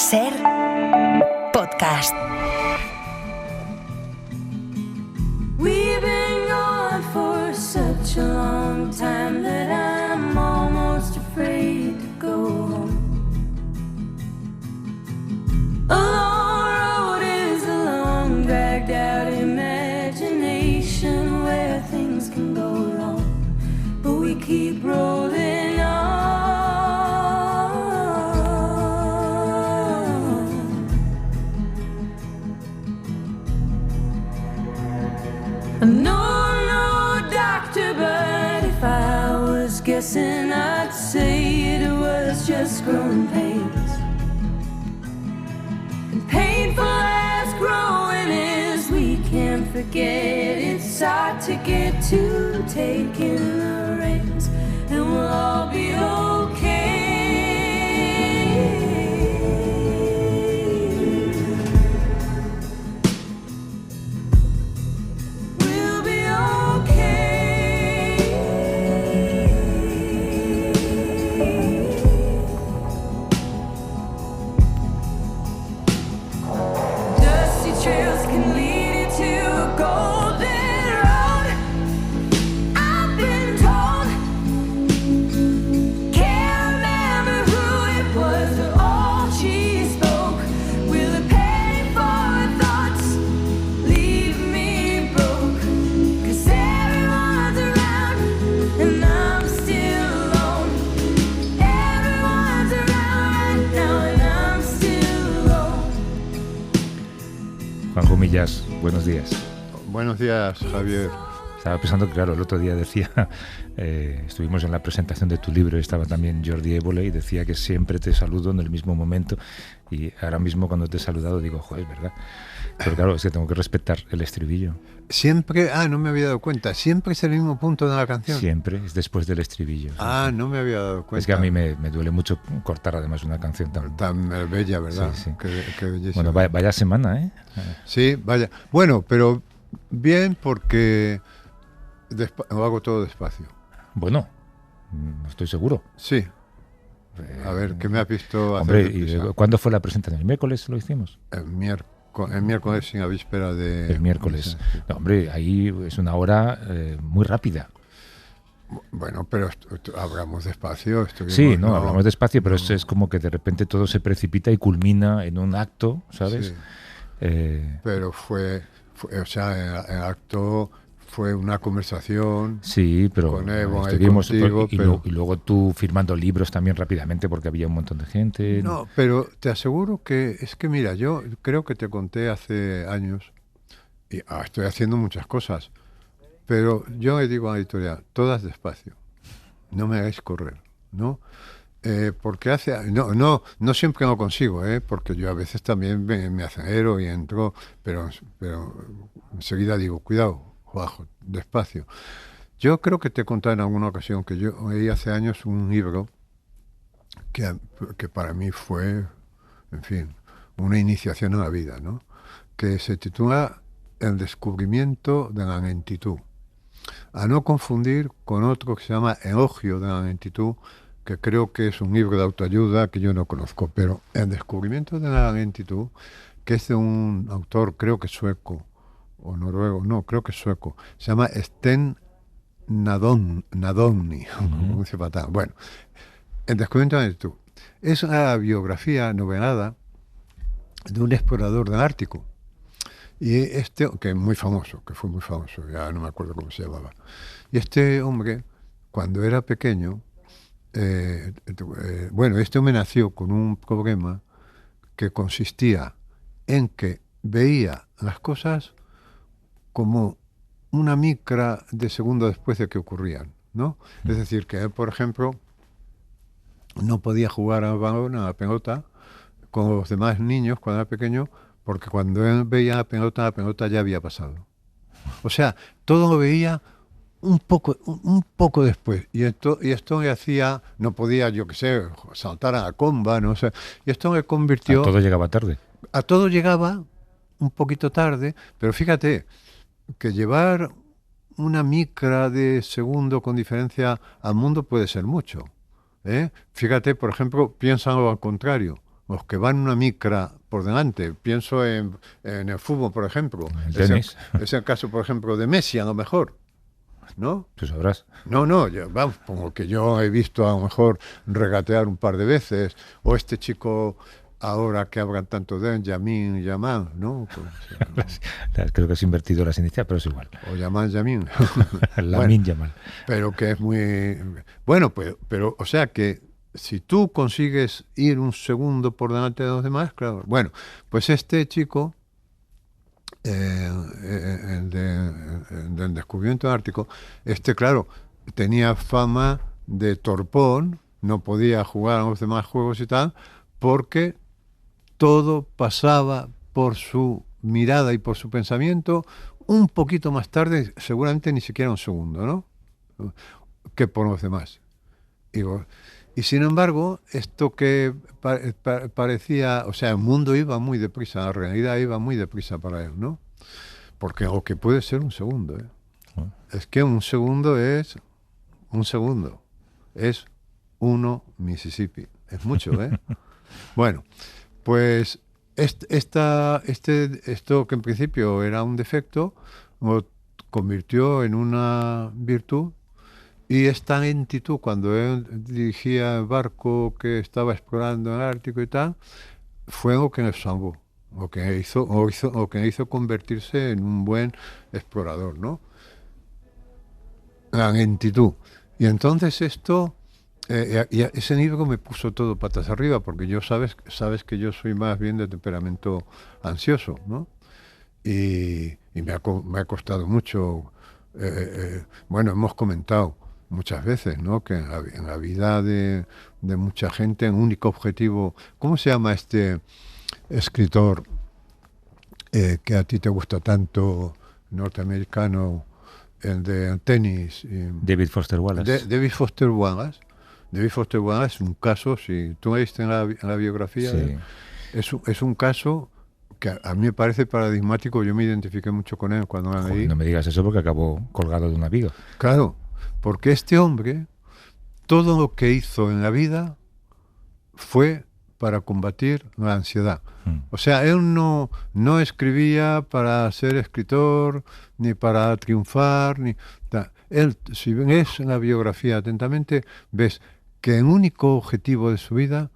Ser podcast. We've been gone for such a long time that I'm almost afraid to go home. A long road is a long, dragged out imagination where things can go wrong, but we keep rolling on. No, doctor, but if I was guessing, I'd say it was just growing pains. And painful as growing is, we can't forget it's hard to get to taking the reins, and we'll all be okay. Trails can lead you to a golden road, I've been told. Can't remember who it was or all she spoke. Will the pain for thoughts leave me broke? 'Cause everyone's around and I'm still alone. Everyone's around right now and I'm still alone. Juanjo Millas, buenos días. Buenos días, Javier. Estaba pensando que, claro, el otro día decía, estuvimos en la presentación de tu libro y estaba también Jordi Évole y decía que siempre te saludo en el mismo momento, y ahora mismo cuando te he saludado digo, joder, es verdad. Pero claro, es que tengo que respetar el estribillo. Siempre, no me había dado cuenta, siempre es el mismo punto de la canción. Siempre es después del estribillo. No me había dado cuenta. Es que a mí me duele mucho cortar además una canción tan bella, ¿verdad? Sí, sí. Qué bellísima. Bueno, vaya semana, ¿eh? Sí, vaya. Bueno, pero bien porque lo hago todo despacio. Bueno, no estoy seguro. Sí. A ver, ¿qué me has visto hacer? Hombre, ¿y cuándo fue la presentación? ¿El miércoles lo hicimos? El miércoles sin la víspera de... El miércoles. No, hombre, ahí es una hora muy rápida. Bueno, pero hablamos despacio. Sí, hablamos despacio, pero es como que de repente todo se precipita y culmina en un acto, ¿sabes? Sí. Pero fue, o sea, el acto fue una conversación. Sí, pero con Evo, estuvimos contigo, y luego tú firmando libros también rápidamente porque había un montón de gente. No, pero te aseguro que es que mira, yo creo que te conté hace años y estoy haciendo muchas cosas, pero yo le digo a la editorial, todas despacio, no me hagáis correr, ¿no? Porque no siempre lo consigo, porque yo a veces también me acelero y entro, pero enseguida digo, cuidado, bajo, despacio. Yo creo que te he contado en alguna ocasión que yo leí hace años un libro que para mí fue, en fin, una iniciación a la vida, ¿no? Que se titula El descubrimiento de la lentitud. A no confundir con otro que se llama Elogio de la lentitud, que creo que es un libro de autoayuda que yo no conozco, pero El descubrimiento de la lentitud, que es de un autor, creo que sueco, o noruego, no, creo que sueco, se llama Sten Nadoni, como dice fatal. Bueno, El descubrimiento de la lentitud es una biografía novelada de un explorador del Ártico, y que es muy famoso, que fue muy famoso, ya no me acuerdo cómo se llamaba. Y este hombre, cuando era pequeño, este hombre nació con un problema que consistía en que veía las cosas como una micra de segundo después de que ocurrían, ¿no? Es decir, que él, por ejemplo, no podía jugar al balón, a la pelota, con los demás niños cuando era pequeño, porque cuando él veía la pelota ya había pasado. O sea, todo lo veía un poco después. Y esto le hacía, no podía, yo qué sé, saltar a la comba, no sé. Y esto le convirtió... A todo llegaba tarde. A todo llegaba un poquito tarde, pero fíjate que llevar una micra de segundo con diferencia al mundo puede ser mucho. Fíjate, por ejemplo, piénsalo al contrario. los que van una micra por delante. Pienso en el fútbol, por ejemplo. El tenis. Es el caso, por ejemplo, de Messi, a lo mejor, ¿no? Tú sabrás. No, vamos, como que yo he visto a lo mejor regatear un par de veces, o este chico ahora que hablan tanto de él, Yamin Yamal, ¿no? Pues, Creo que has invertido las iniciales, pero es igual. o Yamin. Lamine Yamal. Pero que es muy... Bueno, pero, o sea que si tú consigues ir un segundo por delante de los demás, claro. Bueno, pues este chico, del descubrimiento del Ártico, claro, tenía fama de torpón, no podía jugar a los demás juegos y tal, porque todo pasaba por su mirada y por su pensamiento un poquito más tarde, seguramente ni siquiera un segundo, ¿no? Que por los demás. Y sin embargo, esto que parecía, o sea, el mundo iba muy deprisa, la realidad iba muy deprisa para él, ¿no? Porque lo que puede ser un segundo, ¿eh? Es que un segundo es uno Mississippi. Es mucho, ¿eh? Bueno, pues esto que en principio era un defecto, lo convirtió en una virtud. Y esta lentitud, cuando él dirigía el barco que estaba explorando el Ártico y tal, fue lo que le salvó, lo que le hizo convertirse en un buen explorador, ¿no? La lentitud. Y entonces esto, y ese libro me puso todo patas arriba, porque yo sabes que yo soy más bien de temperamento ansioso, ¿no? Y me ha costado mucho, bueno, hemos comentado muchas veces, ¿no? Que en la vida de mucha gente, el único objetivo... ¿Cómo se llama este escritor que a ti te gusta tanto, norteamericano, el de tenis? David Foster Wallace. David Foster Wallace. David Foster Wallace es un caso, si tú leíste en la biografía, Sí. es un caso que a mí me parece paradigmático. Yo me identifiqué mucho con él cuando la leí. No me digas eso porque acabó colgado de una viga. Claro, porque este hombre, todo lo que hizo en la vida fue para combatir la ansiedad. O sea, él no escribía para ser escritor, ni para triunfar, él, si ves en la biografía atentamente, ves que el único objetivo de su vida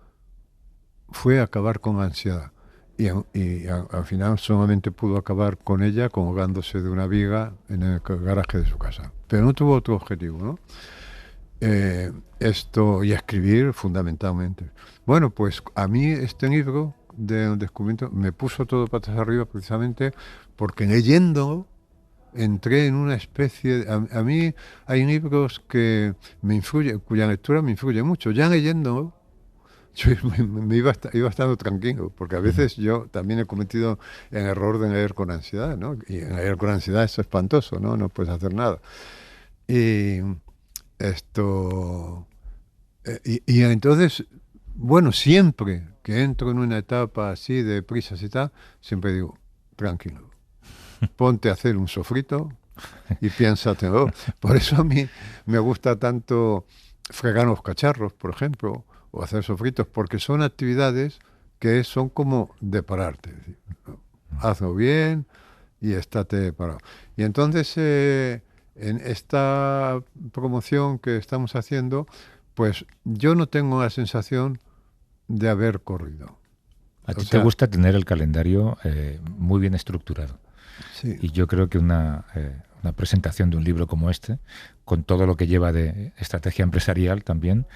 fue acabar con la ansiedad. Y al final solamente pudo acabar con ella colgándose de una viga en el garaje de su casa. Pero no tuvo otro objetivo, ¿no? Y escribir fundamentalmente. Bueno, pues a mí este libro de descubrimiento me puso todo patas arriba precisamente porque leyéndolo entré en una especie... A mí hay libros que me influyen, cuya lectura me influye mucho. Ya leyéndolo, yo me iba estando tranquilo, porque a veces yo también he cometido el error de leer con ansiedad, ¿no? Y leer con ansiedad es espantoso, ¿no? No puedes hacer nada. Y entonces, bueno, siempre que entro en una etapa así de prisas y tal, siempre digo, tranquilo, ponte a hacer un sofrito y piénsatelo. Por eso a mí me gusta tanto fregar los cacharros, por ejemplo, o hacer sofritos, porque son actividades que son como de pararte. Es decir, hazlo bien y estate parado. Y entonces, en esta promoción que estamos haciendo, pues yo no tengo la sensación de haber corrido. A ti te gusta tener el calendario muy bien estructurado. Sí. Y yo creo que una presentación de un libro como este, con todo lo que lleva de estrategia empresarial también,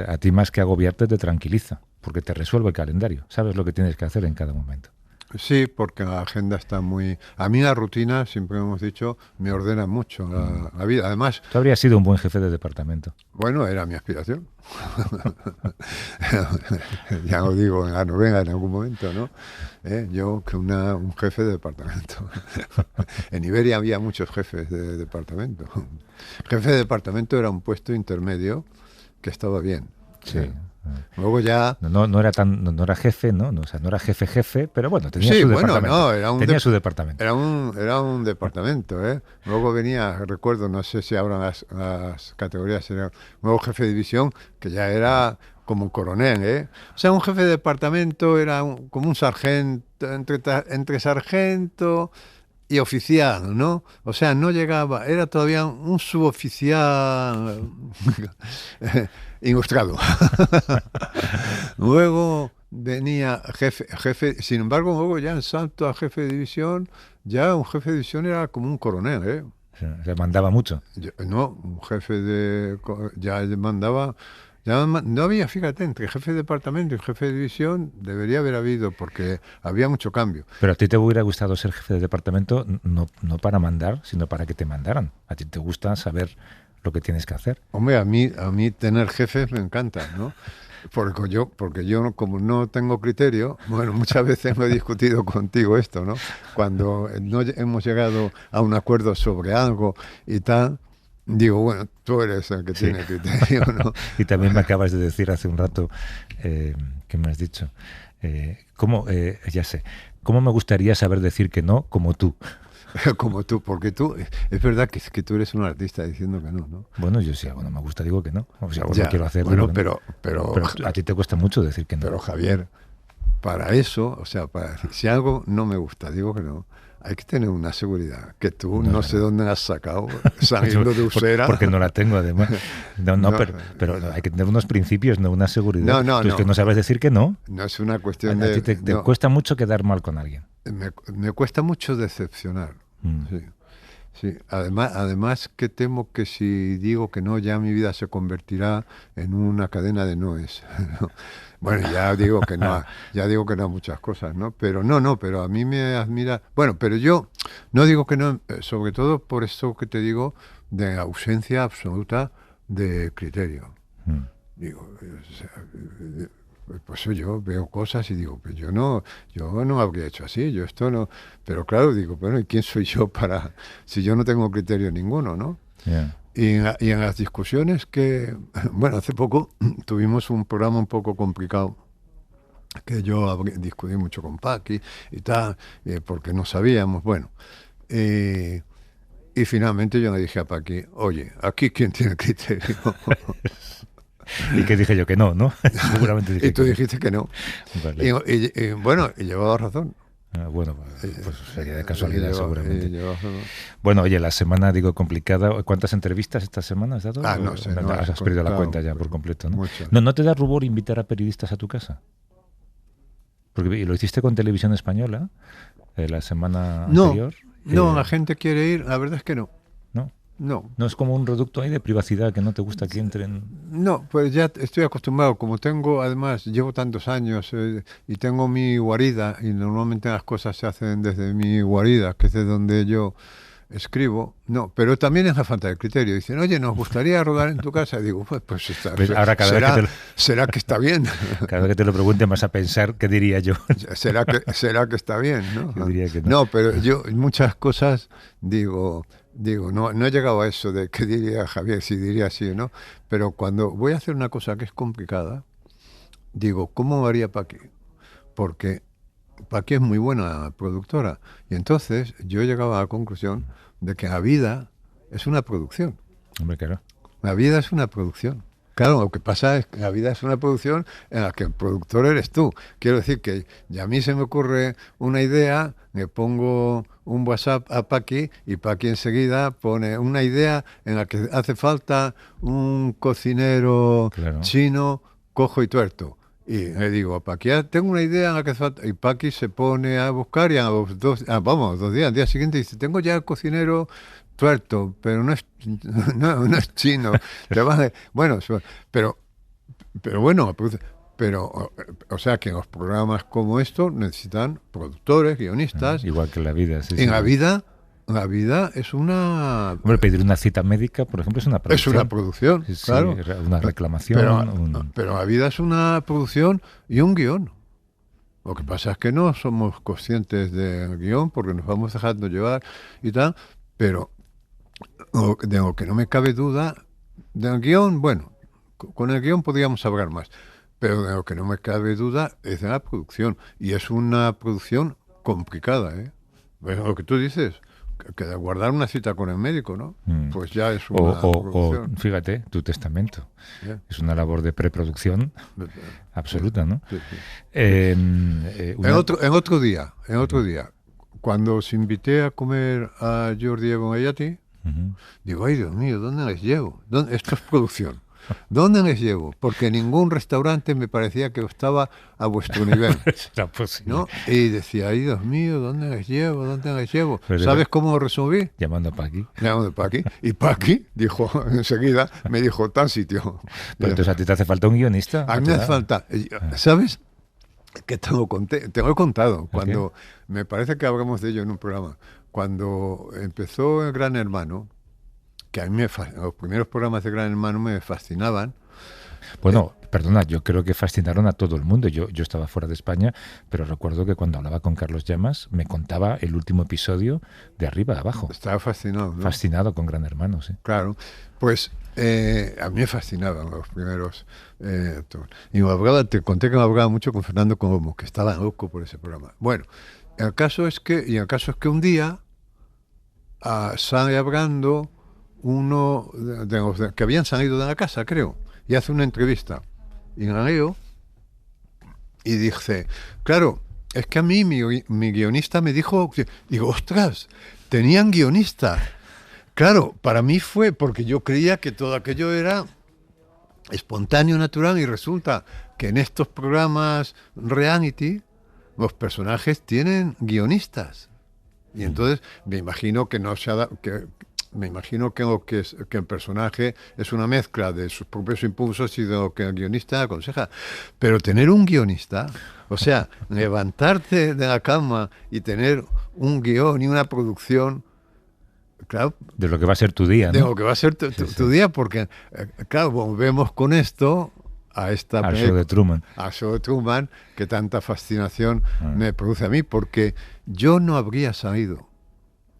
a ti más que agobiarte te tranquiliza, porque te resuelve el calendario. Sabes lo que tienes que hacer en cada momento. Sí, porque la agenda está muy... A mí la rutina, siempre hemos dicho, me ordena mucho la vida. Además... Tú habrías sido un buen jefe de departamento. Bueno, era mi aspiración. Ya lo digo en la novela en algún momento, ¿no? Yo, que un jefe de departamento. En Iberia había muchos jefes de departamento. Jefe de departamento era un puesto intermedio que estaba bien. Sí. Luego ya... No era jefe, ¿no? O sea, no era jefe, pero bueno, tenía su departamento. No, tenía su departamento. Era un departamento, ¿eh? Luego venía, recuerdo, no sé si ahora las categorías eran nuevo jefe de división, que ya era como un coronel, ¿eh? O sea, un jefe de departamento era como un sargento, entre sargento y oficial, ¿no? O sea, no llegaba, era todavía un suboficial ilustrado. Luego venía jefe, sin embargo, luego ya el salto a jefe de división, ya un jefe de división era como un coronel, ¿eh? Se mandaba mucho. No, un jefe ya mandaba, no había, fíjate, entre jefe de departamento y jefe de división debería haber habido, porque había mucho cambio. Pero a ti te hubiera gustado ser jefe de departamento no para mandar, sino para que te mandaran. A ti te gusta saber lo que tienes que hacer. Hombre, a mí tener jefes me encanta, ¿no? Porque yo como no tengo criterio, bueno, muchas veces me he discutido contigo esto, ¿no? Cuando no hemos llegado a un acuerdo sobre algo y tal, digo, bueno, tú eres el que tiene criterio, ¿no? Y también me acabas de decir hace un rato, ¿qué me has dicho? Ya sé, ¿cómo me gustaría saber decir que no como tú? Como tú, porque tú, es verdad que tú eres un artista diciendo que no, ¿no? Bueno, yo si algo no me gusta digo que no. O sea, algo Ya, no quiero hacer. bueno, digo que no. pero A ti te cuesta mucho decir que no. Pero Javier, para eso, o sea, si algo no me gusta, digo que no, hay que tener una seguridad que tú no sé dónde la has sacado, saliendo de Usera. Porque no la tengo, además. Pero hay que tener unos principios, no una seguridad. No. Tú es que no sabes decir que no. No es una cuestión A ti te no, cuesta mucho quedar mal con alguien. me cuesta mucho decepcionar. Sí. Sí, además que temo que si digo que no, ya mi vida se convertirá en una cadena de noes. ¿No? Bueno, ya digo que no a muchas cosas, ¿no? Pero pero a mí me admira. Bueno, pero yo no digo que no, sobre todo por esto que te digo de ausencia absoluta de criterio. Digo, o sea, pues yo veo cosas y digo, pues yo no habría hecho así, yo esto no. Pero claro, digo, bueno, ¿y quién soy yo si yo no tengo criterio ninguno, ¿no? Yeah. Y en las discusiones bueno, hace poco tuvimos un programa un poco complicado, que yo discutí mucho con Paqui y tal, porque no sabíamos, bueno. Y finalmente yo le dije a Paqui, oye, ¿aquí quién tiene criterio? Y que dije yo que no, ¿no? Seguramente dije y tú que dijiste que no. Vale. Y bueno, y llevaba razón. Bueno, pues sería de casualidad seguramente. Llevaba razón. Bueno, oye, la semana, digo, complicada. ¿Cuántas entrevistas esta semana has dado? No sé. Has perdido la cuenta ya por completo, ¿no? Mucho. ¿No te da rubor invitar a periodistas a tu casa? Porque lo hiciste con Televisión Española la semana anterior. No, la gente quiere ir, la verdad es que no. ¿No? No. ¿No es como un reducto ahí de privacidad que no te gusta que entren? No, pues ya estoy acostumbrado. Como además, llevo tantos años y tengo mi guarida, y normalmente las cosas se hacen desde mi guarida, que es de donde yo escribo. No, pero también es la falta de criterio. Dicen, oye, nos gustaría rodar en tu casa. Y digo, pues está, ahora será que está bien. Cada vez que te lo pregunten vas a pensar qué diría yo. será que está bien, ¿no? Yo diría que no. No, pero yo muchas cosas digo, no he llegado a eso de qué diría Javier, si diría así o no, pero cuando voy a hacer una cosa que es complicada, digo, ¿cómo haría Paqui? Porque Paqui es muy buena productora, y entonces yo llegaba a la conclusión de que la vida es una producción. Hombre, claro. La vida es una producción. Claro, lo que pasa es que la vida es una producción en la que el productor eres tú. Quiero decir que ya a mí se me ocurre una idea, le pongo un WhatsApp a Paqui y Paqui enseguida pone una idea en la que hace falta un cocinero chino cojo y tuerto. Y le digo a Paqui, tengo una idea en la que hace falta... Y Paqui se pone a buscar y a los 2 días, al día siguiente dice, tengo ya el cocinero tuerto, pero no es chino. Bueno, pero bueno, o sea que los programas como estos necesitan productores, guionistas. Igual que la vida. Sí, en la vida es una... Hombre, pedir una cita médica, por ejemplo, es una producción. Es una producción, sí, claro. Una reclamación. Pero la vida es una producción y un guión. Lo que pasa es que no somos conscientes del guión porque nos vamos dejando llevar y tal, pero de lo que no me cabe duda, del guión, bueno, con el guión podríamos hablar más, pero de lo que no me cabe duda es de la producción. Y es una producción complicada, ¿eh? Es lo que tú dices, que de guardar una cita con el médico, ¿no? Mm. Pues ya es O, una o, producción. fíjate, tu testamento. Ya. Es una labor de preproducción absoluta, ¿no? Sí, sí. En En otro día, cuando os invité a comer a Jordi Evo Gayati, digo, ay Dios mío, ¿dónde les llevo? Esto es producción. ¿Dónde les llevo? Porque ningún restaurante me parecía que estaba a vuestro nivel, Será posible. ¿no? Y decía, ay Dios mío, ¿dónde les llevo? ¿Dónde les llevo? Pero ¿Sabes cómo lo resolví? Llamando a Paqui. Llamando a Paqui. Y Paqui dijo, enseguida, me dijo, tal sitio. Pero entonces a ti te hace falta un guionista. A mí me hace falta, ¿sabes? Que te lo he contado, cuando, me parece que hablamos de ello en un programa, cuando empezó el Gran Hermano, que a mí los primeros programas de Gran Hermano me fascinaban. Bueno, perdona, yo creo que fascinaron a todo el mundo. Yo estaba fuera de España, pero recuerdo que cuando hablaba con Carlos Llamas me contaba el último episodio de arriba a abajo. Estaba fascinado, ¿no? Fascinado con Gran Hermano, sí. Claro, pues a mí me fascinaban los primeros. Y te conté que me hablaba mucho con Fernando Colombo, que estaba loco por ese programa. Bueno, el caso es que un día sale hablando uno de los que habían salido de la casa, creo, y hace una entrevista. Y la leo y dice, claro, es que a mí mi guionista me dijo, digo, ostras, tenían guionista. Claro, para mí fue porque yo creía que todo aquello era espontáneo, natural, y resulta que en estos programas reality los personajes tienen guionistas. Y entonces me imagino que no se ha dado... Me imagino que el personaje es una mezcla de sus propios impulsos y de lo que el guionista aconseja. Pero tener un guionista, o sea, levantarte de la cama y tener un guión y una producción, claro, de lo que va a ser tu día, ¿no? De lo que va a ser tu día, porque, claro, volvemos con esto al show de Truman. Al show de Truman, que tanta fascinación me produce a mí, porque yo no habría salido.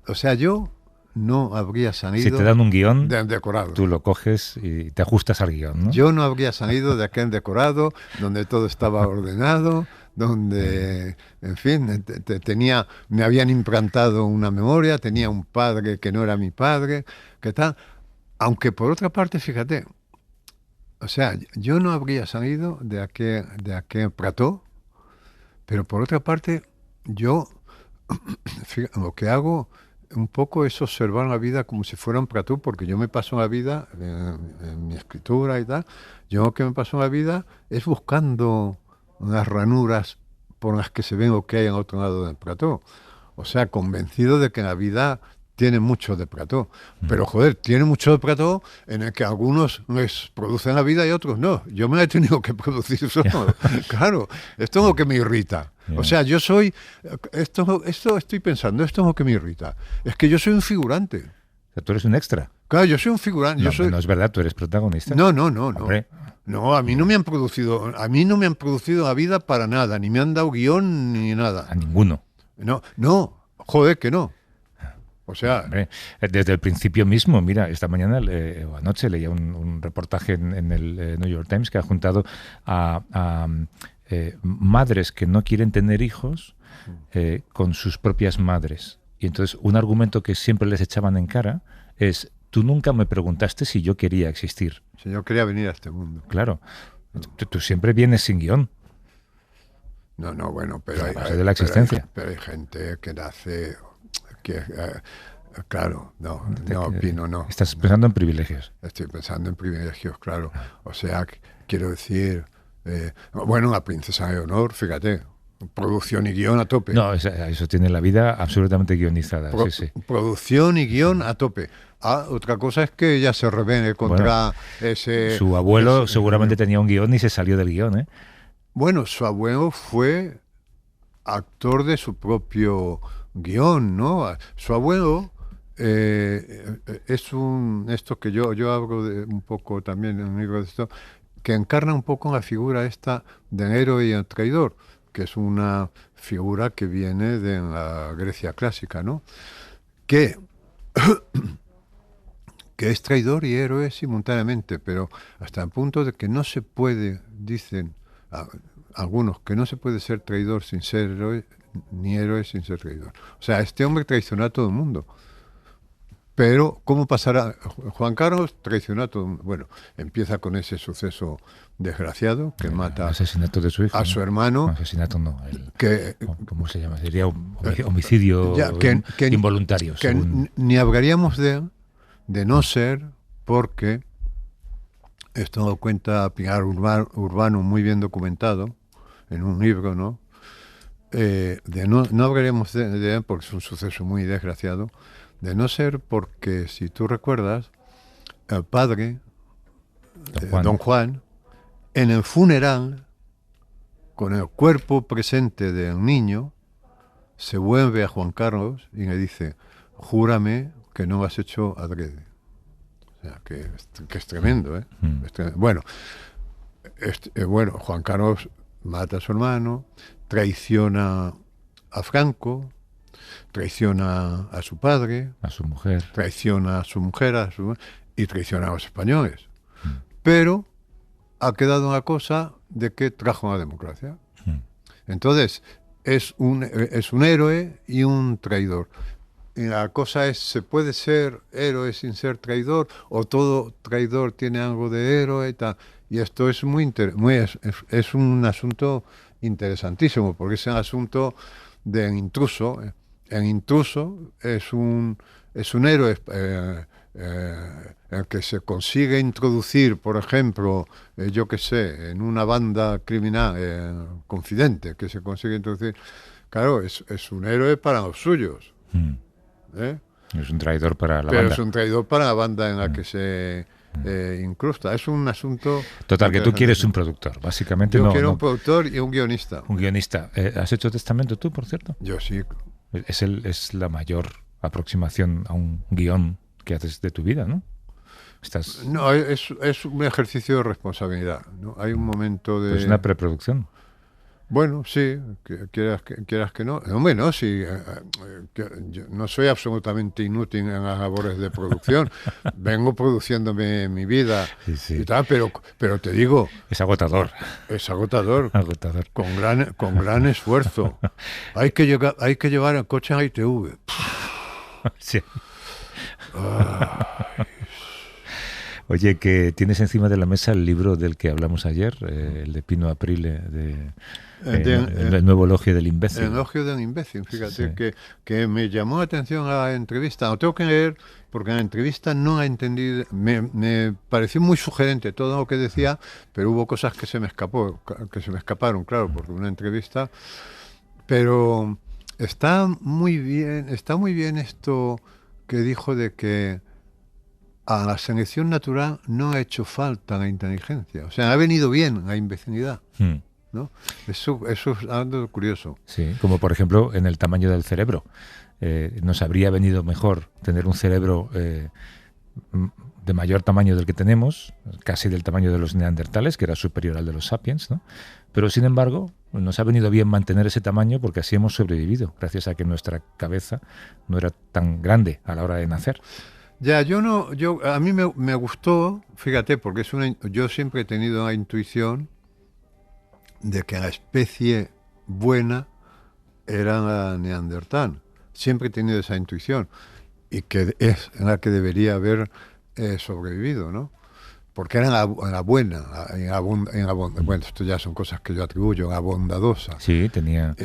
O sea, yo no habría salido... Si te dan un guión, decorado. Tú lo coges y te ajustas al guión, ¿no? Yo no habría salido de aquel decorado, donde todo estaba ordenado, donde, en fin, me habían implantado una memoria, tenía un padre que no era mi padre, ¿qué tal? Aunque por otra parte, fíjate, o sea, yo no habría salido de aquel plató, pero por otra parte, yo fíjate, lo que hago un poco es observar la vida como si fuera un plató, porque yo me paso la vida, en mi escritura y tal, yo lo que me paso la vida es buscando las ranuras por las que se ve lo que hay al otro lado del plató. O sea, convencido de que la vida tiene mucho de plató. Pero, joder, tiene mucho de plató en el que algunos les producen la vida y otros no. Yo me la he tenido que producir solo. Claro, esto es lo que me irrita. O sea, yo soy... Esto estoy pensando, esto es lo que me irrita. Es que yo soy un figurante. O sea, tú eres un extra. Claro, yo soy un figurante. No, yo soy... no es verdad, tú eres protagonista. No. Hombre. No, a mí no me han producido la vida para nada, ni me han dado guión ni nada. A ninguno. No, joder, que no. O sea... Hombre, desde el principio mismo, mira, esta mañana o anoche leía un reportaje en el New York Times que ha juntado a madres que no quieren tener hijos con sus propias madres. Y entonces un argumento que siempre les echaban en cara es: tú nunca me preguntaste si yo quería existir. Si yo quería venir a este mundo. Claro. Tú siempre vienes sin guión. No, bueno, pero La base de la existencia. Pero hay gente que nace... claro, no opino, no. Estás pensando en privilegios. Estoy pensando en privilegios, claro. O sea, quiero decir... bueno, la princesa Leonor, fíjate... Producción y guión a tope. No, eso tiene la vida absolutamente guionizada. Sí. Producción y guión a tope. Otra cosa es que ella se rebene contra ese... Su abuelo seguramente tenía un guión y se salió del guión, ¿eh? Bueno, su abuelo fue actor de su propio guión, ¿no? Su abuelo es esto que yo hablo un poco también en un libro de esto, que encarna un poco la figura esta del héroe y el traidor, que es una figura que viene de la Grecia clásica, ¿no? Que es traidor y héroe simultáneamente, pero hasta el punto de que no se puede, dicen algunos, que no se puede ser traidor sin ser héroe, ni héroe sin ser traidor. O sea, este hombre traicionó a todo el mundo. Pero, ¿cómo pasará? Juan Carlos traicionó a todo el mundo. Bueno, empieza con ese suceso desgraciado que mata asesinato de su hijo, a su hermano. Asesinato no, Que, ¿cómo se llama? Sería homicidio involuntario. Que ni hablaríamos de no ser porque, esto lo cuenta Pilar Urbano muy bien documentado en un libro, ¿no? No hablaríamos de él porque es un suceso muy desgraciado, de no ser porque, si tú recuerdas, el padre, don Juan, en el funeral, con el cuerpo presente del niño, se vuelve a Juan Carlos y le dice: júrame que no lo has hecho adrede. O sea, que es tremendo, ¿eh? Es tremendo. Bueno, Juan Carlos mata a su hermano, traiciona a Franco, traiciona a su padre, a su mujer, traiciona a su mujer, y traiciona a los españoles. Pero ha quedado una cosa de que trajo una democracia. Entonces, es un héroe y un traidor. Y la cosa es, ¿se puede ser héroe sin ser traidor? ¿O todo traidor tiene algo de héroe y tal? Y esto es es un asunto interesantísimo, porque es un asunto de intruso. El intruso es un héroe el que se consigue introducir, por ejemplo, yo qué sé, en una banda criminal, confidente, que se consigue introducir. Claro, es un héroe para los suyos. Es un traidor para la Pero banda. es un traidor para la banda en la que se incrusta. Es un asunto... Total, que tú quieres un productor, básicamente. Yo quiero un productor y un guionista. Un guionista. ¿Has hecho testamento tú, por cierto? Yo sí. Es la mayor aproximación a un guión que haces de tu vida, ¿no? No, es un ejercicio de responsabilidad, ¿no? Hay un momento de... Es una preproducción. Bueno, sí, quieras que no. Hombre, no, sí, yo no soy absolutamente inútil en las labores de producción. Vengo produciéndome mi vida y tal, pero te digo... Es agotador. Es agotador. Agotador. Con gran esfuerzo. Hay que llevar el coche a ITV. Sí. Oye, que tienes encima de la mesa el libro del que hablamos ayer, el de Pino Aprile, el nuevo elogio del imbécil. El elogio del imbécil, fíjate, sí. que me llamó la atención a la entrevista. Lo tengo que leer porque en la entrevista no la entendí. Me pareció muy sugerente todo lo que decía, pero hubo cosas que se me escaparon, claro, porque una entrevista. Pero está muy bien esto que dijo de que a la selección natural no ha hecho falta la inteligencia. O sea, ha venido bien la imbecilidad. ¿No? Eso es algo curioso. Sí, como por ejemplo en el tamaño del cerebro. Nos habría venido mejor tener un cerebro de mayor tamaño del que tenemos, casi del tamaño de los neandertales, que era superior al de los sapiens, ¿no? Pero sin embargo, nos ha venido bien mantener ese tamaño porque así hemos sobrevivido, gracias a que nuestra cabeza no era tan grande a la hora de nacer. Ya, a mí me gustó, fíjate, porque yo siempre he tenido la intuición de que la especie buena era la neandertal. Siempre he tenido esa intuición y que es la que debería haber sobrevivido, ¿no? Porque era la buena, bueno, esto ya son cosas que yo atribuyo, la bondadosa. Sí, tenía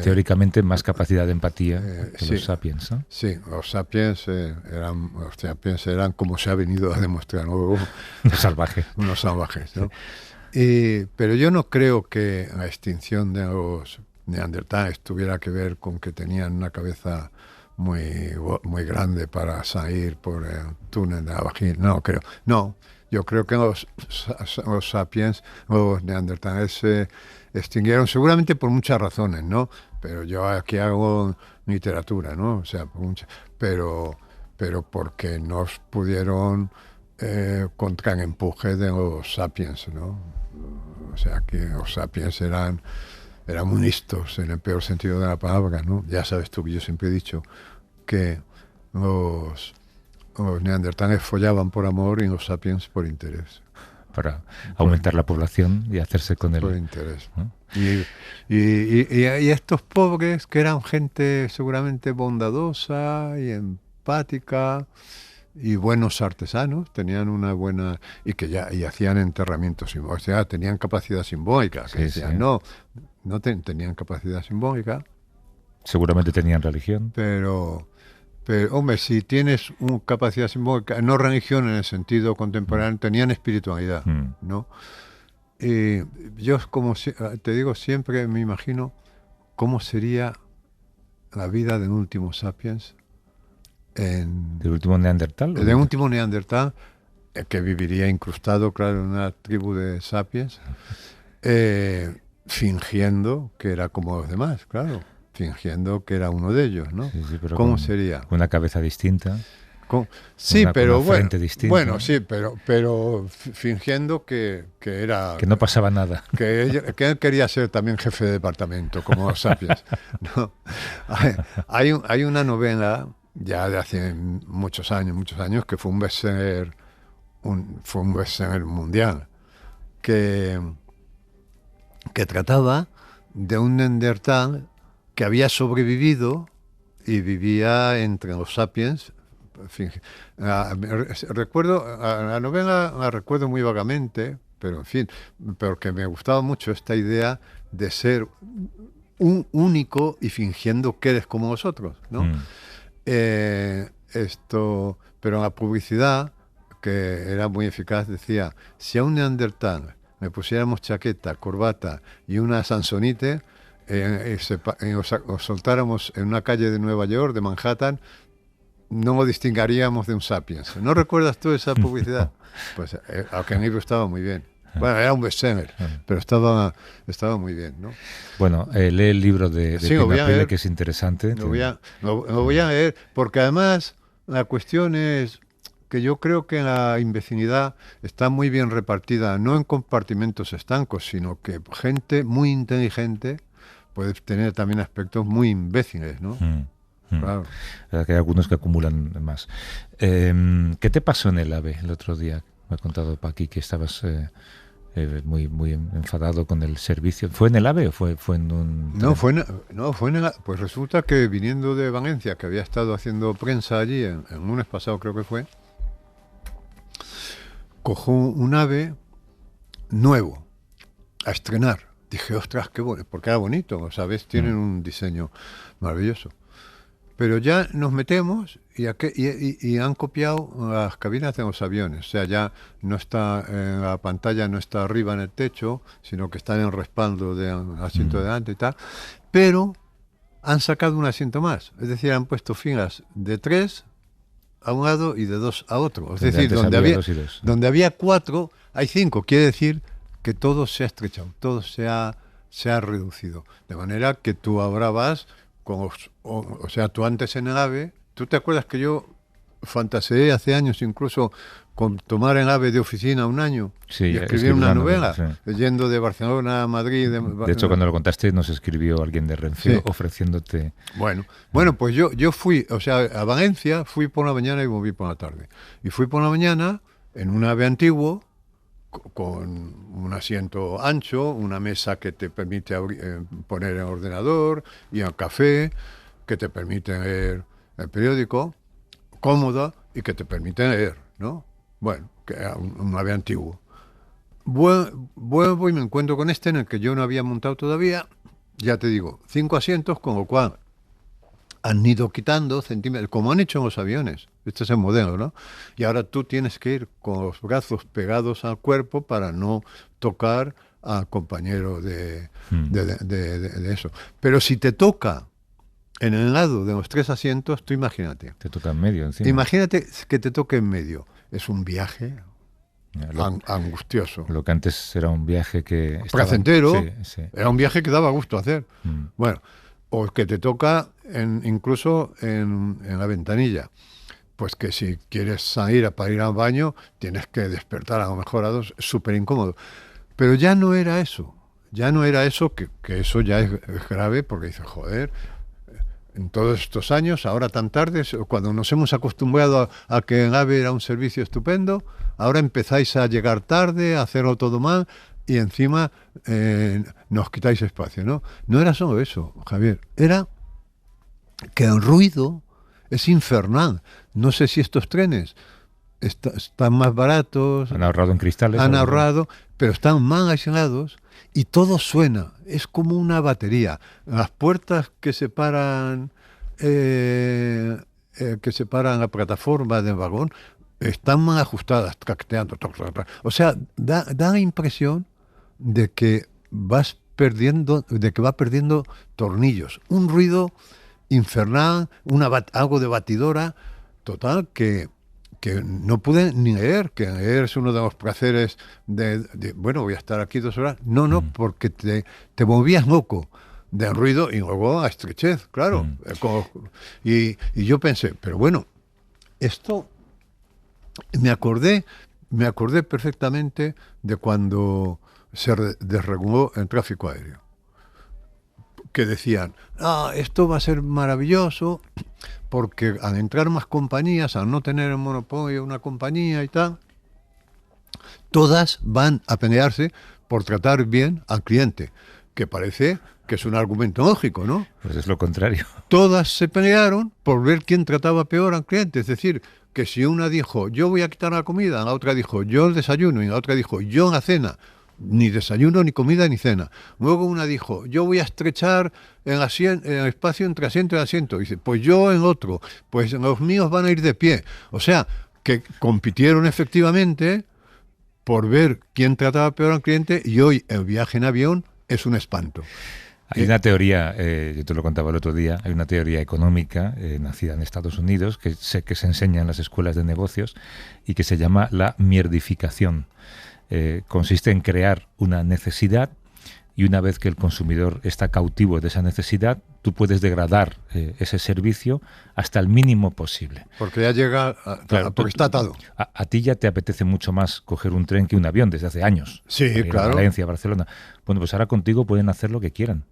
teóricamente más capacidad de empatía que los sapiens, ¿no? Sí, los sapiens eran como se ha venido a demostrar, ¿no? Unos salvajes, ¿no? Pero yo no creo que la extinción de los neandertales tuviera que ver con que tenían una cabeza muy grande para salir por el túnel de la vagina. No creo. No, yo creo que los sapiens, los neandertales se extinguieron seguramente por muchas razones, ¿no? Pero yo aquí hago literatura, ¿no? O sea, pero porque nos pudieron contra el empuje de los sapiens, ¿no? O sea, que los sapiens eran muy listos en el peor sentido de la palabra, ¿no? Ya sabes tú que yo siempre he dicho que los neandertales follaban por amor y los sapiens por interés. Para aumentar la población y hacerse con él. Por interés. ¿No? Y estos pobres, que eran gente seguramente bondadosa y simpática y buenos artesanos, tenían una buena... y hacían enterramientos simbólicos, o sea, tenían capacidad simbólica, que Sí, decían, sí. no tenían capacidad simbólica, Seguramente tenían religión. pero, hombre, si tienes una capacidad simbólica, no religión en el sentido contemporáneo, tenían espiritualidad, Mm. ¿no? Y yo, te digo, siempre me imagino cómo sería la vida de un último sapiens, ¿Del último Neandertal? de un último neandertal, que viviría incrustado, claro, en una tribu de sapiens, fingiendo que era como los demás, claro, fingiendo que era uno de ellos, ¿no? Sí, sí, pero ¿Cómo con- sería? Con una cabeza distinta. Sí, con pero una bueno, frente distinta, bueno, ¿no? sí, pero fingiendo que era... Que no pasaba nada. que él quería ser también jefe de departamento, como los sapiens. ¿No? Hay una novela, ya de hace muchos años, que fue un bestseller, fue un bestseller mundial, que trataba de un neandertal que había sobrevivido y vivía entre los sapiens. Recuerdo, la novela la recuerdo muy vagamente, pero en fin, porque me gustaba mucho esta idea de ser un único y fingiendo que eres como los otros, ¿no? Mm. Pero en la publicidad, que era muy eficaz, decía, si a un neandertal le pusiéramos chaqueta, corbata y una sansonite, os soltáramos en una calle de Nueva York, de Manhattan, no lo distinguiríamos de un sapiens. ¿No recuerdas tú esa publicidad? Pues aunque en el libro estaba muy bien. Bueno, era un bestseller, pero estaba muy bien, ¿no? Bueno, lee el libro de Sí, lo voy Pina a Pele, leer. que es interesante. Lo voy a leer, porque además la cuestión es que yo creo que la imbecilidad está muy bien repartida, no en compartimentos estancos, sino que gente muy inteligente puede tener también aspectos muy imbéciles, ¿no? Mm. Claro. Que hay algunos que acumulan más. ¿Qué te pasó en el AVE el otro día? Me ha contado Paqui que estabas muy enfadado con el servicio. ¿Fue en el AVE o fue en un...? Pues resulta que viniendo de Valencia, que había estado haciendo prensa allí, el lunes pasado creo que fue, cojo un AVE nuevo a estrenar. Dije, ostras, qué bueno, porque era bonito, los aves tienen un diseño maravilloso. Pero ya nos metemos y han copiado las cabinas de los aviones. O sea, ya no está en la pantalla, no está arriba en el techo, sino que está en el respaldo del asiento de delante y tal. Pero han sacado un asiento más. Es decir, han puesto filas de 3 a un lado y de 2 a otro. Es decir, antes donde había había, 2 y 2. donde había 4, hay 5. Quiere decir que todo se ha estrechado, todo se ha reducido. De manera que tú ahora vas... O sea, tú antes en el AVE, ¿tú te acuerdas que yo fantaseé hace años incluso con tomar el AVE de oficina un año Sí, y escribir una novela, sí. yendo de Barcelona a Madrid? De hecho, cuando lo contaste, nos escribió alguien de Renfe Sí. ofreciéndote... Bueno, pues yo fui, o sea, a Valencia fui por la mañana y volví por la tarde. Y fui por la mañana en un AVE antiguo, con un asiento ancho, una mesa que te permite poner el ordenador y el café, que te permite leer el periódico, cómoda y que te permite leer, ¿no? Bueno, que era un AVE antiguo. Vuelvo y me encuentro con este en el que yo no había montado todavía, ya te digo, 5 asientos, con lo cual han ido quitando centímetros, como han hecho en los aviones. Este es el modelo, ¿no? Y ahora tú tienes que ir con los brazos pegados al cuerpo para no tocar al compañero de eso. Pero si te toca en el lado de los 3 asientos, tú imagínate. Te toca en medio, encima. Imagínate que te toque en medio. Es un viaje Lo, angustioso. lo que antes era un viaje que... estaba- Placentero. Sí, sí. Era un viaje que daba gusto hacer. Mm. Bueno, o que te toca incluso en la ventanilla. Pues que si quieres salir para ir al baño, tienes que despertar a lo mejor a 2, es súper incómodo. Pero ya no era eso. Ya no era eso, que eso ya es grave, porque dices, joder, en todos estos años, ahora tan tarde, cuando nos hemos acostumbrado a que el AVE era un servicio estupendo, ahora empezáis a llegar tarde, a hacerlo todo mal, y encima nos quitáis espacio, ¿no? No era solo eso, Javier, era que el ruido es infernal. No sé si estos trenes están más baratos, Han ahorrado en cristales. han algo. ahorrado, pero están mal aislados y todo suena. Es como una batería. Las puertas que separan la plataforma del vagón están mal ajustadas, tracteando. O sea, da la impresión de que va perdiendo tornillos. Un ruido infernal, algo de batidora, total, que no pude ni leer, que leer es uno de los placeres bueno, voy a estar aquí 2 horas. No, porque te volvías loco del ruido y luego a estrechez, claro. Y yo pensé, pero bueno, esto me acordé perfectamente de cuando se desreguló el tráfico aéreo. Que decían, esto va a ser maravilloso, porque al entrar más compañías, al no tener el monopolio de una compañía y tal, todas van a pelearse por tratar bien al cliente, que parece que es un argumento lógico, ¿no? Pues es lo contrario. Todas se pelearon por ver quién trataba peor al cliente, es decir, que si una dijo, yo voy a quitar la comida, la otra dijo, yo el desayuno, y la otra dijo, yo la cena. Ni desayuno, ni comida, ni cena. Luego una dijo, yo voy a estrechar el espacio entre asiento y asiento. Dice, pues yo en otro, pues los míos van a ir de pie. O sea, que compitieron efectivamente por ver quién trataba peor al cliente, y hoy el viaje en avión es un espanto. Hay una teoría, yo te lo contaba el otro día, hay una teoría económica nacida en Estados Unidos que sé que se enseña en las escuelas de negocios y que se llama la mierdificación. Consiste en crear una necesidad, y una vez que el consumidor está cautivo de esa necesidad, tú puedes degradar ese servicio hasta el mínimo posible. Porque ya llega, porque está atado. A ti ya te apetece mucho más coger un tren que un avión desde hace años. Sí, para ir claro. A Valencia, Barcelona. Bueno, pues ahora contigo pueden hacer lo que quieran,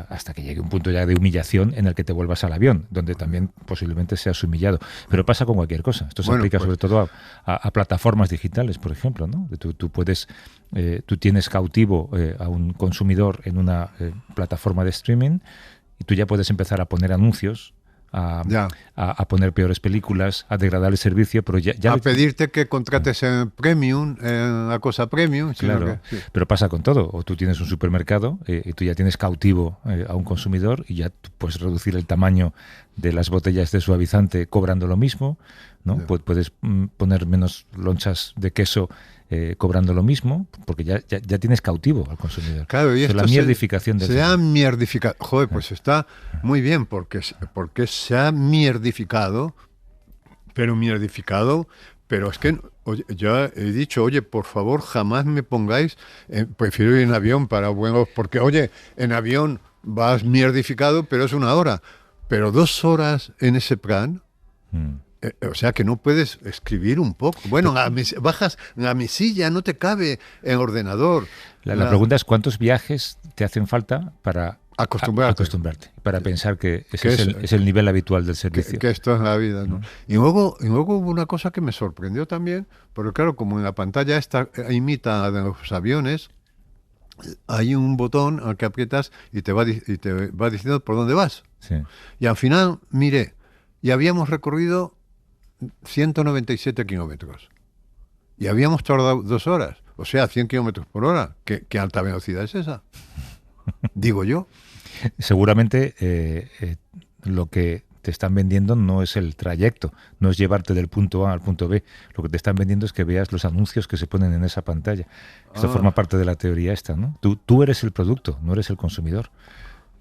hasta que llegue un punto ya de humillación en el que te vuelvas al avión, donde también posiblemente seas humillado. Pero pasa con cualquier cosa. Esto se aplica sobre todo a plataformas digitales, por ejemplo, ¿no? Tú tienes cautivo a un consumidor en una plataforma de streaming, y tú ya puedes empezar a poner anuncios, a poner peores películas, a degradar el servicio, pero ya a pedirte que contrates en premium, la cosa premium. Claro, sí. Pero pasa con todo. O tú tienes un supermercado y tú ya tienes cautivo a un consumidor, y ya tú puedes reducir el tamaño de las botellas de suavizante cobrando lo mismo, ¿no? Ya. Puedes poner menos lonchas de queso cobrando lo mismo, porque ya tienes cautivo al consumidor. Claro, y Eso es esto la mierdificación del se ha servicio. mierdificado. Joder, pues está muy bien, porque se ha mierdificado, pero es que oye, yo he dicho, oye, por favor, jamás me pongáis, prefiero ir en avión para buenos, porque oye, en avión vas mierdificado, pero es 1 hora, pero 2 horas en ese plan. O sea que no puedes escribir un poco. Bueno, bajas la mesilla, no te cabe en ordenador. La pregunta es, ¿cuántos viajes te hacen falta para acostumbrarte, para pensar que ese es el nivel habitual del servicio? que esto es la vida, ¿no? Y luego hubo una cosa que me sorprendió también, porque claro, como en la pantalla esta imita a de los aviones, hay un botón al que aprietas y te va diciendo por dónde vas. Sí. Y al final, mire, y habíamos recorrido 197 kilómetros. Y habíamos tardado 2 horas. O sea, 100 kilómetros por hora. ¿Qué alta velocidad es esa? Digo yo. Seguramente lo que te están vendiendo no es el trayecto, no es llevarte del punto A al punto B. Lo que te están vendiendo es que veas los anuncios que se ponen en esa pantalla. Esto forma parte de la teoría esta, ¿no? Tú eres el producto, no eres el consumidor.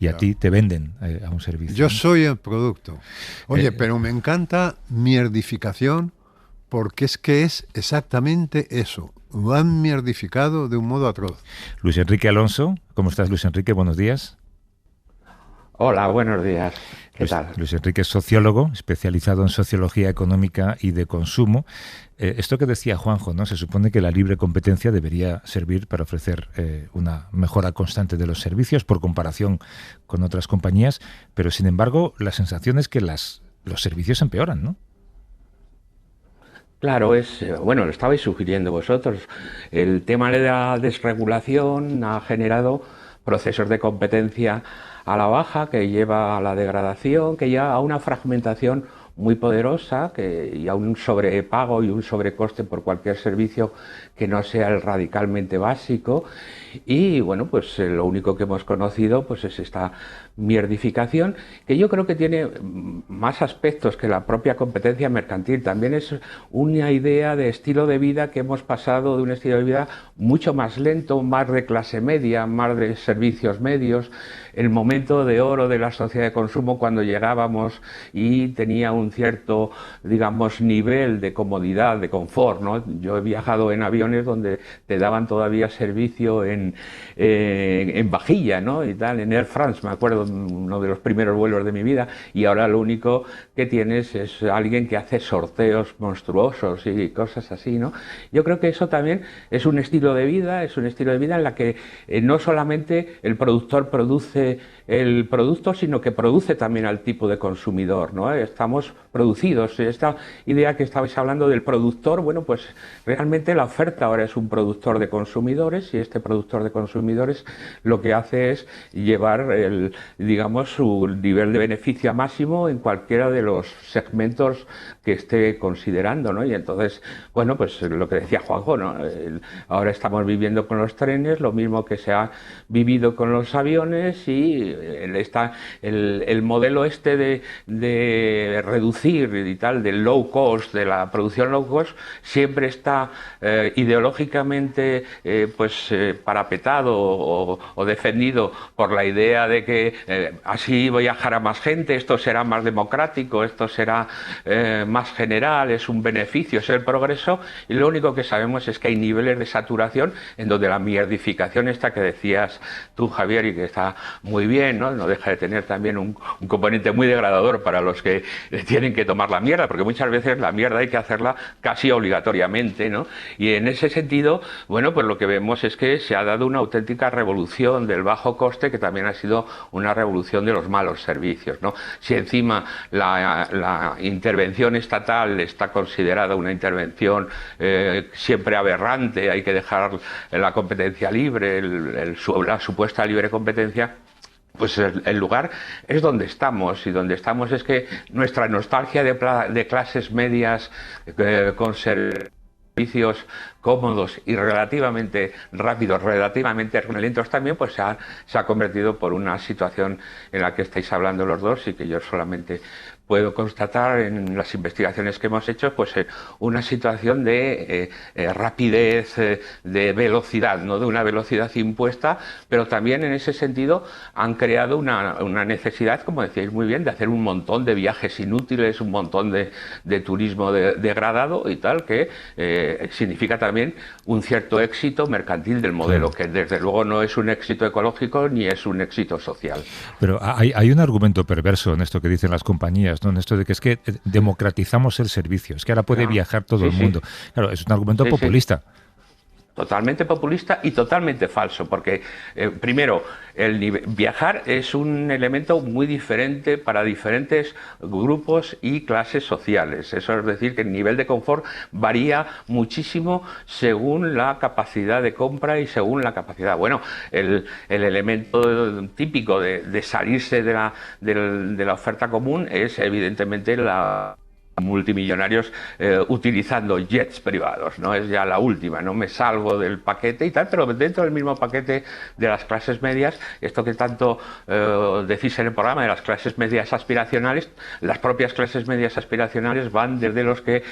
Y a ti te venden a un servicio. Yo soy el producto. Oye, pero me encanta mierdificación, porque es que es exactamente eso. Lo han mierdificado de un modo atroz. Luis Enrique Alonso, ¿cómo estás, Luis Enrique? Buenos días. Hola, buenos días. ¿Qué tal? Luis Enrique es sociólogo, especializado en sociología económica y de consumo. Esto que decía Juanjo, ¿no? Se supone que la libre competencia debería servir para ofrecer una mejora constante de los servicios por comparación con otras compañías, pero sin embargo la sensación es que los servicios empeoran, ¿no? Claro, bueno, lo estabais sugiriendo vosotros. El tema de la desregulación ha generado procesos de competencia a la baja que lleva a la degradación, que lleva a una fragmentación muy poderosa y a un sobrepago y un sobrecoste por cualquier servicio que no sea el radicalmente básico. Y bueno, pues lo único que hemos conocido pues es esta mierdificación, que yo creo que tiene más aspectos que la propia competencia mercantil. También es una idea de estilo de vida, que hemos pasado de un estilo de vida mucho más lento, más de clase media, más de servicios medios. El momento de oro de la sociedad de consumo, cuando llegábamos y tenía un cierto, digamos, nivel de comodidad, de confort, ¿no? Yo he viajado en aviones donde te daban todavía servicio en vajilla, ¿no? Y tal, en Air France, me acuerdo, uno de los primeros vuelos de mi vida, y ahora lo único que tienes es alguien que hace sorteos monstruosos y cosas así, ¿no? Yo creo que eso también es un estilo de vida, en la que no solamente el productor produce el producto, sino que produce también al tipo de consumidor, ¿no? Estamos producidos. Esta idea que estabais hablando del productor, bueno, pues realmente la oferta ahora es un productor de consumidores, y este productor de consumidores lo que hace es llevar digamos, su nivel de beneficio a máximo en cualquiera de los segmentos que esté considerando, ¿no? Y entonces, bueno, pues lo que decía Juanjo, ¿no? Ahora estamos viviendo con los trenes lo mismo que se ha vivido con los aviones, y el modelo este de reducir y tal, del low cost, de la producción low cost, siempre está ideológicamente parapetado o defendido por la idea de que así viajará más gente, esto será más democrático, esto será más general, es un beneficio, es el progreso, y lo único que sabemos es que hay niveles de saturación en donde la mierdificación esta que decías tú, Javier, y que está muy bien, ¿no? No deja de tener también un componente muy degradador para los que tienen que tomar la mierda, porque muchas veces la mierda hay que hacerla casi obligatoriamente, ¿no? Y en ese sentido, bueno, pues lo que vemos es que se ha dado una auténtica revolución del bajo coste, que también ha sido una revolución de los malos servicios, ¿no? Si encima la intervención estatal está considerada una intervención siempre aberrante, hay que dejar la competencia libre, la supuesta libre competencia, pues el lugar es donde estamos, y donde estamos es que nuestra nostalgia de clases medias con servicios cómodos y relativamente rápidos, relativamente lentos también, pues se ha convertido por una situación en la que estáis hablando los dos, y que yo solamente puedo constatar en las investigaciones que hemos hecho, pues una situación de rapidez, de velocidad, no de una velocidad impuesta, pero también en ese sentido han creado una necesidad, como decíais muy bien, de hacer un montón de viajes inútiles, un montón de turismo degradado y tal, que significa también un cierto éxito mercantil del modelo, que desde luego no es un éxito ecológico ni es un éxito social. Pero hay un argumento perverso en esto que dicen las compañías, ¿no? En esto de que es que democratizamos el servicio, es que ahora puede viajar todo el mundo. Claro, es un argumento populista. Totalmente populista y totalmente falso, porque primero, viajar es un elemento muy diferente para diferentes grupos y clases sociales. Eso es decir, que el nivel de confort varía muchísimo según la capacidad de compra y según la capacidad. Bueno, el elemento típico de salirse de la oferta común es evidentemente multimillonarios utilizando jets privados, ¿no? Es ya la última, no me salgo del paquete y tal, pero dentro del mismo paquete de las clases medias, esto que tanto decís en el programa de las clases medias aspiracionales, las propias clases medias aspiracionales van desde los que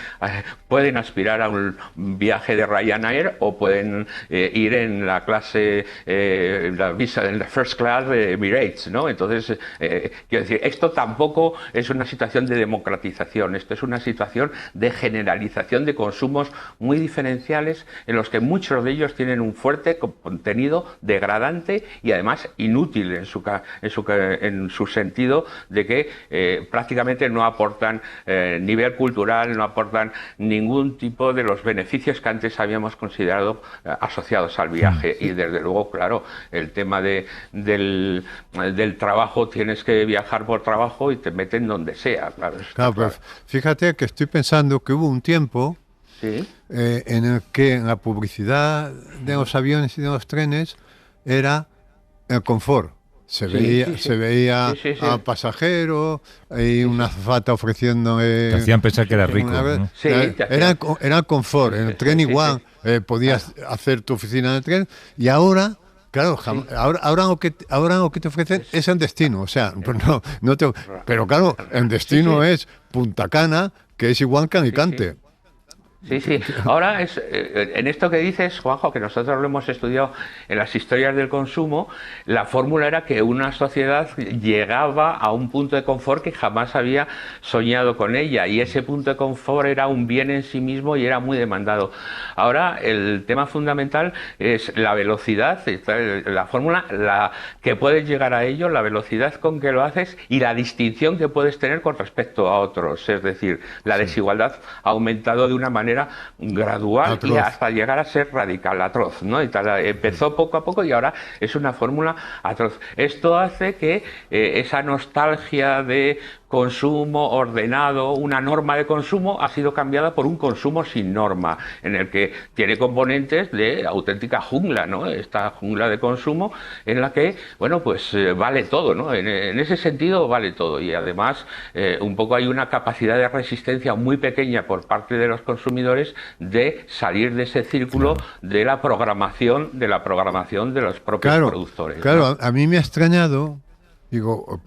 pueden aspirar a un viaje de Ryanair, o pueden ir en la clase, en la first class de Emirates, ¿no? Entonces, quiero decir, esto tampoco es una situación de democratización, esto es una situación de generalización de consumos muy diferenciales, en los que muchos de ellos tienen un fuerte contenido degradante y además inútil en su sentido de que prácticamente no aportan nivel cultural, no aportan ningún tipo de los beneficios que antes habíamos considerado asociados al viaje. Y desde luego, claro, el tema del trabajo, tienes que viajar por trabajo y te meten donde sea. Claro, pues fíjate que estoy pensando que hubo un tiempo en el que la publicidad de los aviones y de los trenes era el confort. Se Sí, veía, sí, sí. se veía Sí, sí, sí. a pasajeros y una azafata ofreciendo... Te hacían pensar que eras rico, ¿no? Sí, te hacían- era confort. En el Sí, tren sí, igual podías hacer tu oficina en el tren y ahora... Claro, ahora lo que te ofrecen es en destino, o sea, pues pero claro, en destino Sí, sí. es Punta Cana, que es igual que Alicante. Sí, sí. Ahora es en esto que dices, Juanjo, que nosotros lo hemos estudiado en las historias del consumo, la fórmula era que una sociedad llegaba a un punto de confort que jamás había soñado con ella, y ese punto de confort era un bien en sí mismo y era muy demandado. Ahora el tema fundamental es la velocidad, la fórmula, la que puedes llegar a ello, la velocidad con que lo haces y la distinción que puedes tener con respecto a otros. Es decir, la desigualdad ha aumentado de una manera gradual Atroz. y hasta llegar a ser radical, atroz, ¿no? Y tal, empezó poco a poco y ahora es una fórmula atroz. Esto hace que esa nostalgia de consumo ordenado, una norma de consumo, ha sido cambiada por un consumo sin norma, en el que tiene componentes de auténtica jungla, ¿no? Esta jungla de consumo en la que, bueno, pues vale todo, ¿no? En ese sentido vale todo, y además un poco hay una capacidad de resistencia muy pequeña por parte de los consumidores de salir de ese círculo de la programación de los propios productores, Claro, ¿no? a mí me ha extrañado. Digo,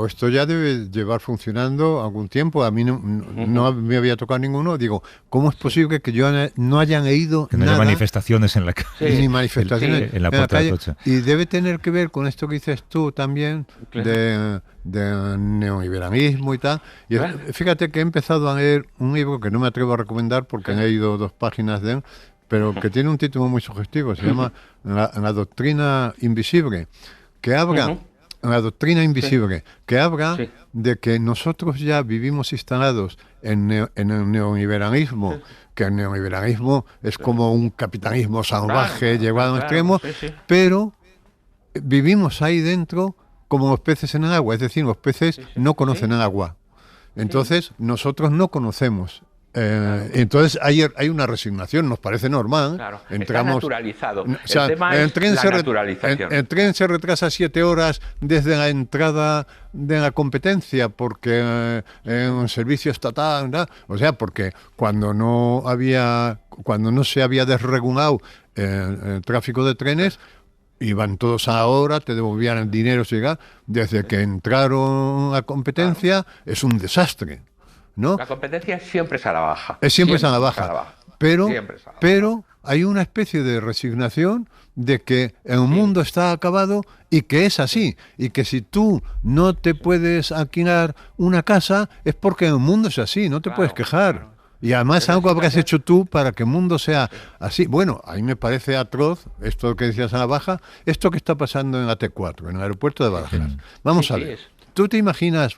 esto ya debe llevar funcionando algún tiempo. A mí no me había tocado ninguno. Digo, ¿cómo es posible que yo no hayan ido Que no haya nada? manifestaciones en la calle. Ni manifestaciones en la puerta del coche. Y debe tener que ver con esto que dices tú también de neoliberalismo y tal. Y Claro. fíjate que he empezado a leer un libro que no me atrevo a recomendar porque he leído 2 páginas de él, pero que tiene un título muy sugestivo. Se llama La doctrina invisible, que habla... La doctrina invisible, que habla Sí. de que nosotros ya vivimos instalados en el neoliberalismo, que el neoliberalismo es como un capitalismo salvaje Claro, llevado al claro, extremo, sí, sí. pero vivimos ahí dentro como los peces en el agua, es decir, los peces no conocen el agua. Entonces, nosotros no conocemos. Entonces hay una resignación, nos parece normal. Claro, Entramos, está naturalizado. o sea, El tema es la naturalización. el tren se retrasa 7 horas desde la entrada de la competencia porque en un servicio estatal, ¿no? O sea, porque cuando no se había desregulado el tráfico de trenes, iban todos a la hora, te devolvían el dinero, desde que entraron a competencia es un desastre, ¿no? La competencia siempre es a la baja. Es siempre es a la baja. Pero Siempre es a la baja. pero hay una especie de resignación de que el mundo está acabado y que es así, y que si tú no te puedes alquilar una casa es porque el mundo es así, no te Claro, puedes quejar. claro. Y además algo habrás hecho tú para que el mundo sea así. Bueno, a mí me parece atroz esto que decías a la baja, esto que está pasando en la T4, en el aeropuerto de Barajas. Vamos Sí, a sí, ver. es. ¿Tú te imaginas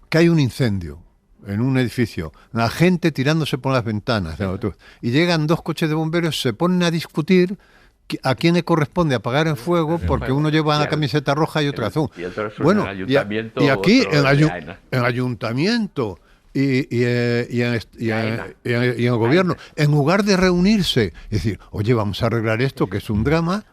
que hay un incendio en un edificio, la gente tirándose por las ventanas, y llegan 2 coches de bomberos, se ponen a discutir a quién le corresponde apagar el fuego porque uno lleva la camiseta roja y otro azul? Y otro es un Bueno, ayuntamiento, y aquí otro el de AENA. ayuntamiento y el gobierno, en lugar de reunirse y decir, oye, vamos a arreglar esto, que es un drama,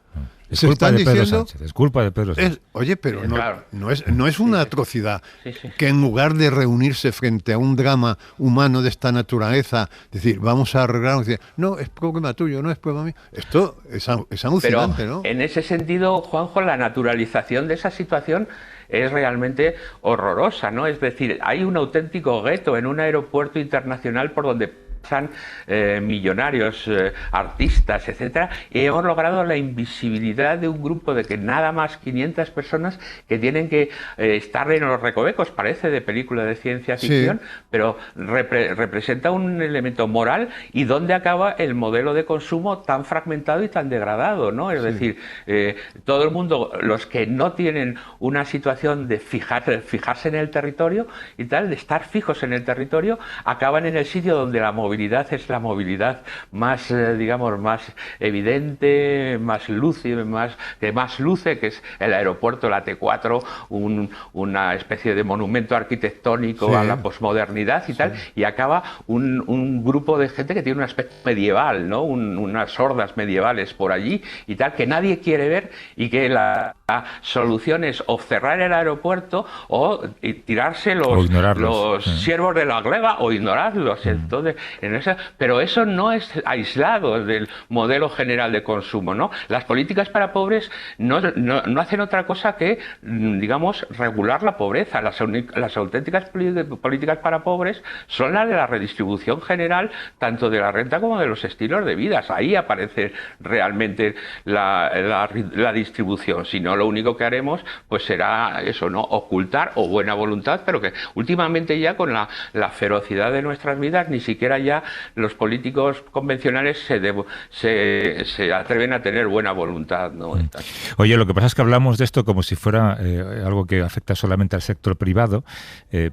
Es se culpa están de Pedro diciendo... Sánchez. Es culpa de Pedro Sánchez. Oye, pero Sí, claro. no es una atrocidad Sí, sí. que en lugar de reunirse frente a un drama humano de esta naturaleza, decir, vamos a arreglarnos, decir, no, es problema tuyo, no es problema mío. Esto es Pero alucinante, ¿no? en ese sentido, Juanjo, la naturalización de esa situación es realmente horrorosa, ¿no? Es decir, hay un auténtico gueto en un aeropuerto internacional por donde pasan millonarios, artistas, etcétera, y hemos logrado la invisibilidad de un grupo de que nada más 500 personas que tienen que estar en los recovecos, parece de película de ciencia ficción, pero representa un elemento moral. ¿Y dónde acaba el modelo de consumo tan fragmentado y tan degradado, ¿no? Es decir, todo el mundo, los que no tienen una situación de fijarse en el territorio y tal, de estar fijos en el territorio, acaban en el sitio donde la movilidad movilidad es la movilidad más, digamos, más evidente, más lúcida, que más luce, que es el aeropuerto, la T4, una especie de monumento arquitectónico Sí. a la posmodernidad y tal, y acaba un grupo de gente que tiene un aspecto medieval, ¿no? Unas hordas medievales por allí y tal, que nadie quiere ver, y que la solución es o cerrar el aeropuerto o tirarse O los ignorarlos, sí. siervos de la gleba o ignorarlos. Entonces, pero eso no es aislado del modelo general de consumo, ¿no? Las políticas para pobres no hacen otra cosa que, digamos, regular la pobreza. Las auténticas políticas para pobres son las de la redistribución general, tanto de la renta como de los estilos de vida. Ahí aparece realmente la distribución. Si no, lo único que haremos pues será eso, ¿no? Ocultar, o buena voluntad, pero que últimamente ya con la ferocidad de nuestras vidas ni siquiera ya los políticos convencionales se atreven a tener buena voluntad, ¿no? Oye, lo que pasa es que hablamos de esto como si fuera algo que afecta solamente al sector privado,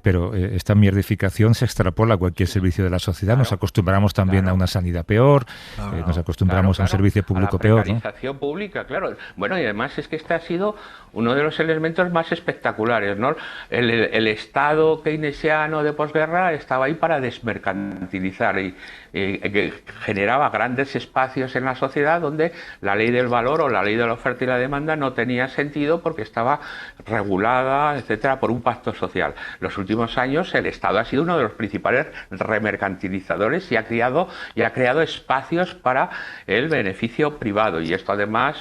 pero esta mierdificación se extrapola a cualquier servicio de la sociedad. Claro, nos acostumbramos también claro. a una sanidad peor, Claro. nos acostumbramos a un servicio público a la peor, ¿no? precarización pública, claro. Bueno, y además es que este ha sido uno de los elementos más espectaculares, ¿no? El Estado keynesiano de posguerra estaba ahí para desmercantilizar y que generaba grandes espacios en la sociedad donde la ley del valor o la ley de la oferta y la demanda no tenía sentido porque estaba regulada, etcétera, por un pacto social. Los últimos años el Estado ha sido uno de los principales remercantilizadores y ha creado espacios para el beneficio privado, y esto además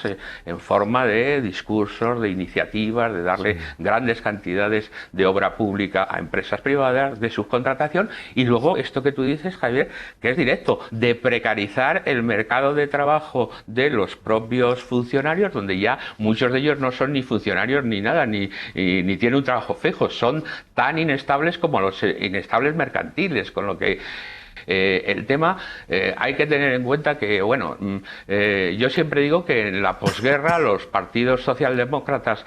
en forma de discursos, de iniciativas, de darle grandes cantidades de obra pública a empresas privadas, de subcontratación, y luego esto que tú dices, Javier, que es directo, de precarizar el mercado de trabajo de los propios funcionarios, donde ya muchos de ellos no son ni funcionarios ni nada, ni tienen un trabajo fijo, son tan inestables como los inestables mercantiles, con lo que el tema hay que tener en cuenta que, bueno, yo siempre digo que en la posguerra los partidos socialdemócratas,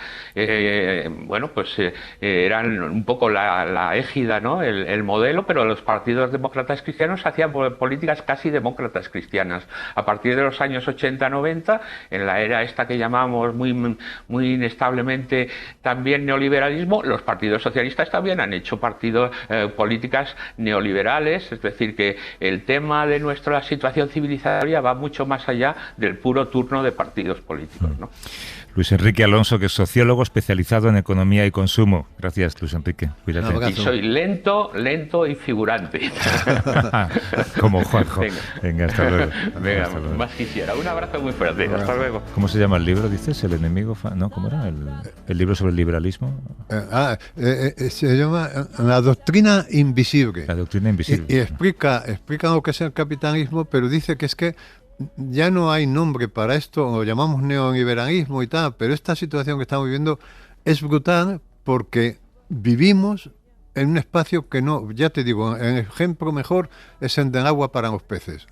bueno, pues eran un poco la égida, ¿no? El modelo, pero los partidos demócratas cristianos hacían políticas casi demócratas cristianas. A partir de los años 80-90, en la era esta que llamamos muy inestablemente también neoliberalismo, los partidos socialistas también han hecho políticas neoliberales, es decir, que el tema de nuestra situación civilizatoria va mucho más allá del puro turno de partidos políticos, ¿no? Luis Enrique Alonso, que es sociólogo especializado en economía y consumo. Gracias, Luis Enrique. Cuídate. Un abrazo. Y soy lento y figurante. Como Juanjo. Venga, hasta luego. Venga, Hasta luego. más quisiera. Un abrazo muy fuerte. Hasta luego. ¿Cómo se llama el libro, dices? ¿El enemigo? No, ¿cómo era? ¿El libro sobre el liberalismo? Se llama La doctrina invisible. La doctrina invisible. Y explica lo que es el capitalismo, pero dice que es que ya no hay nombre para esto, lo llamamos neoliberalismo y tal, pero esta situación que estamos viviendo es brutal porque vivimos en un espacio que no, ya te digo, el ejemplo mejor es el del agua para los peces.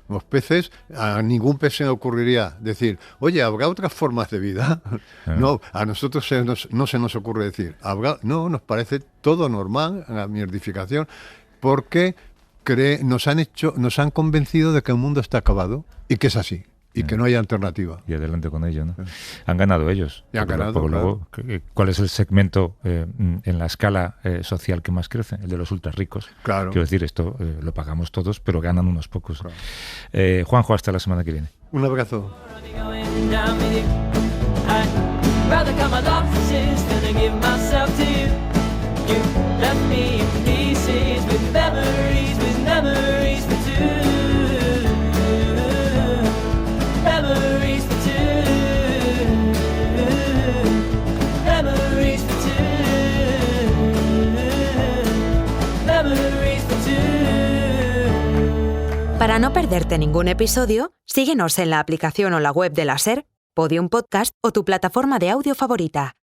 Los peces, a ningún pez se le ocurriría decir, oye, ¿habrá otras formas de vida? No, a nosotros no se nos ocurre decir, no, nos parece todo normal, la mierdificación, porque nos han convencido de que el mundo está acabado y que es así y que no hay alternativa. Y adelante con ello, ¿no? Han ganado ellos. Y han ganado, porque claro. Luego, ¿cuál es el segmento en la escala social que más crece? El de los ultra ricos. Claro. Quiero decir, esto lo pagamos todos, pero ganan unos pocos. Claro. Juanjo, hasta la semana que viene. Un abrazo. Rather cut my losses than I give myself to you. You left me in pieces with memories for two. Memories for two. Memories for two. Memories for two. Para no perderte ningún episodio, síguenos en la aplicación o la web de la SER, Podium Podcast o tu plataforma de audio favorita.